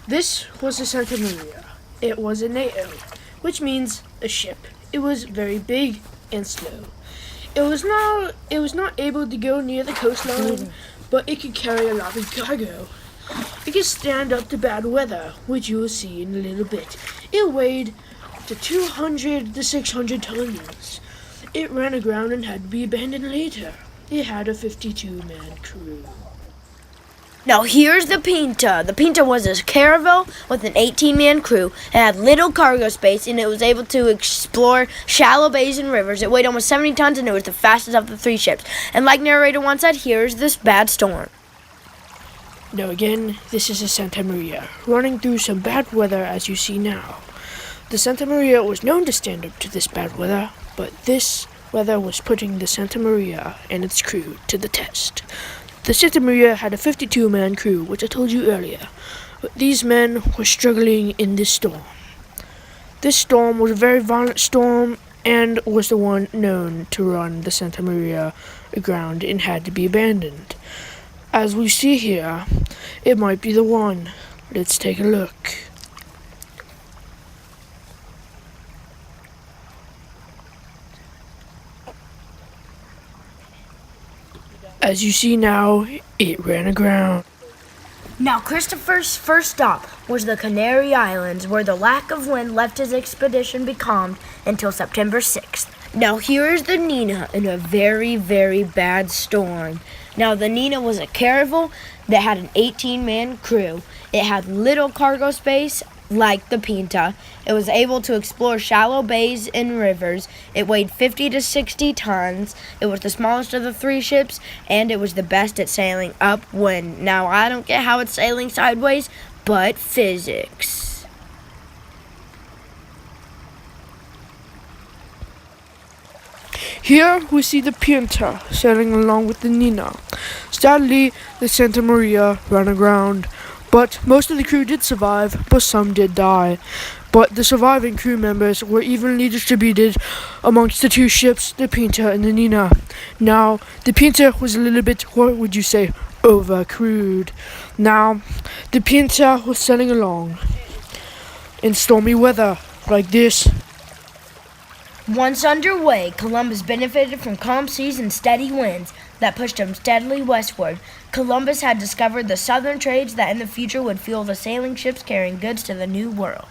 This was the Santa Maria. It was a NATO, which means a ship. It was very big and slow. It was not able to go near the coastline, but it could carry a lot of cargo. It could stand up to bad weather, which you will see in a little bit. It weighed to 200 to 600 tons. It ran aground and had to be abandoned later. It had a 52-man crew. Now here's the Pinta. The Pinta was a caravel with an 18-man crew. It had little cargo space and it was able to explore shallow bays and rivers. It weighed almost 70 tons and it was the fastest of the three ships. And like narrator once said, here's this bad storm. Now again, this is a Santa Maria, running through some bad weather as you see now. The Santa Maria was known to stand up to this bad weather, but this weather was putting the Santa Maria and its crew to the test. The Santa Maria had a 52-man crew, which I told you earlier, but these men were struggling in this storm. This storm was a very violent storm and was the one known to run the Santa Maria aground and had to be abandoned. As we see here, it might be the one. Let's take a look. As you see now, it ran aground. Now Christopher's first stop was the Canary Islands, where the lack of wind left his expedition becalmed until September 6th. Now here is the Nina in a very, very bad storm. Now the Nina was a caravel that had an 18-man crew. It had little cargo space like the Pinta. It was able to explore shallow bays and rivers. It weighed 50 to 60 tons. It was the smallest of the three ships, and it was the best at sailing upwind. Now, I don't get how it's sailing sideways, but physics. Here we see the Pinta sailing along with the Nina. Sadly, the Santa Maria ran aground, but most of the crew did survive, but some did die. But the surviving crew members were evenly distributed amongst the two ships, the Pinta and the Nina. Now, the Pinta was a little bit, what would you say, overcrewed. Now, the Pinta was sailing along in stormy weather like this. Once underway, Columbus benefited from calm seas and steady winds that pushed him steadily westward. Columbus had discovered the southern trades that in the future would fuel the sailing ships carrying goods to the New World.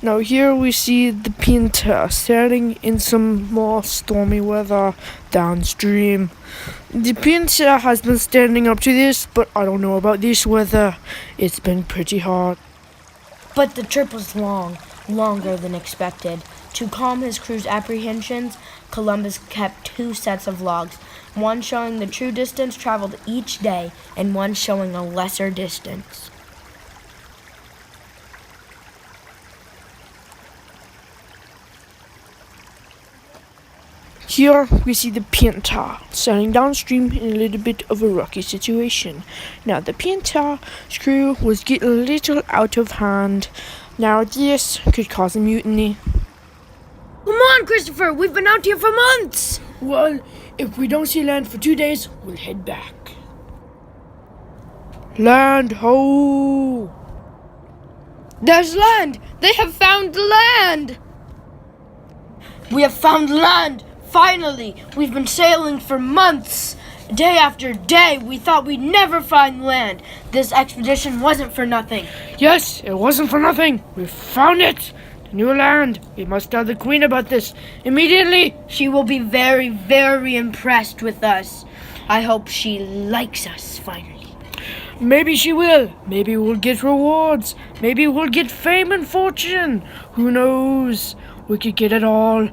Now here we see the Pinta sailing in some more stormy weather downstream. The Pinta has been standing up to this, but I don't know about this weather. It's been pretty hot. But the trip was longer than expected. To calm his crew's apprehensions, Columbus kept two sets of logs, one showing the true distance traveled each day and one showing a lesser distance. Here we see the Pinta sailing downstream in a little bit of a rocky situation. Now the Pinta's crew was getting a little out of hand. Now this could cause a mutiny. Come on, Christopher, we've been out here for months! Well, if we don't see land for 2 days, we'll head back. Land ho! There's land! They have found land! We have found land! Finally! We've been sailing for months! Day after day, we thought we'd never find land. This expedition wasn't for nothing. Yes, it wasn't for nothing. We found it! New land. We must tell the Queen about this immediately. She will be very, very impressed with us. I hope she likes us finally. Maybe she will. Maybe we'll get rewards. Maybe we'll get fame and fortune. Who knows? We could get it all.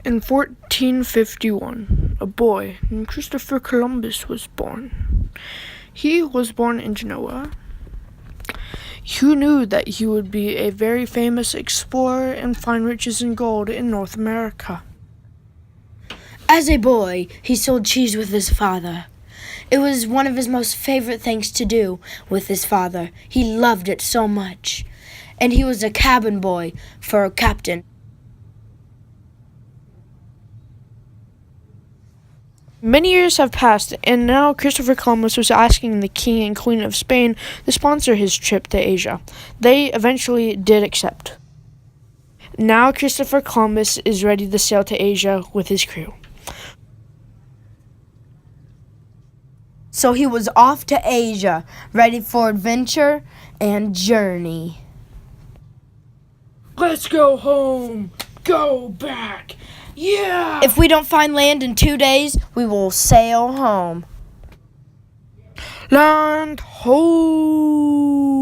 In 1451, a boy named Christopher Columbus was born. He was born in Genoa. Who knew that he would be a very famous explorer and find riches and gold in North America? As a boy, he sold cheese with his father. It was one of his most favorite things to do with his father. He loved it so much. And he was a cabin boy for a captain. Many years have passed, and now Christopher Columbus was asking the King and Queen of Spain to sponsor his trip to Asia. They eventually did accept. Now Christopher Columbus is ready to sail to Asia with his crew. So he was off to Asia, ready for adventure and journey. Let's go home! Go back! Yeah! If we don't find land in 2 days, we will sail home. Land ho!